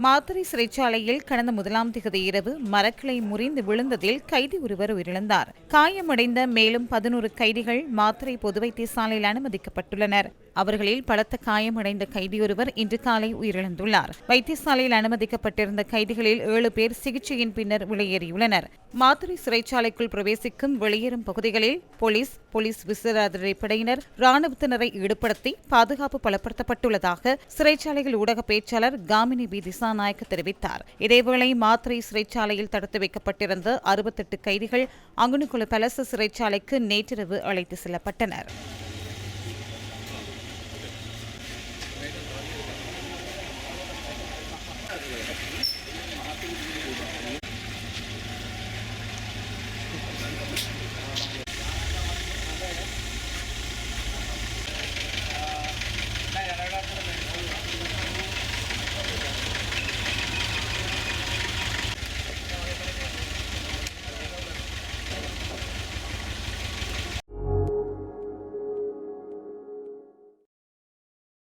மாத்தறை சிறைச்சாலையில் கடந்த 1ஆம் தேதி இரவு மரக்கிளை முறிந்து விழுந்ததில் கைதி ஒருவர் உயிரிழந்தார். காயமடைந்த மேலும் 11 கைதிகள் மாத்தறை பொது வைத்தியசாலையில் அனுமதிக்கப்பட்டுள்ளனர். அவர்களில் பலத்த காயமடைந்த கைதியொருவர் இன்று காலை உயிரிழந்துள்ளார். வைத்தியசாலையில் அனுமதிக்கப்பட்டிருந்த கைதிகளில் 7 பேர் சிகிச்சையின் பின்னர் வெளியேறியுள்ளனர். மாத்தறை சிறைச்சாலைக்குள் பிரவேசிக்கும் வெளியேறும் பகுதிகளில் போலீஸ் விசேட அதிரடிப்படையினர் ராணுவத்தினரை ஈடுபடுத்தி பாதுகாப்பு பலப்படுத்தப்பட்டுள்ளதாக சிறைச்சாலைகள் ஊடக பேச்சாளர் காமினி பி திசாநாயக்க தெரிவித்தார். இதேவேளை மாத்தறை சிறைச்சாலையில் தடுத்து வைக்கப்பட்டிருந்த 68 கைதிகள் அங்குனுகுல பலச சிறைச்சாலைக்கு நேற்றிரவு அழைத்து செல்லப்பட்டனர்.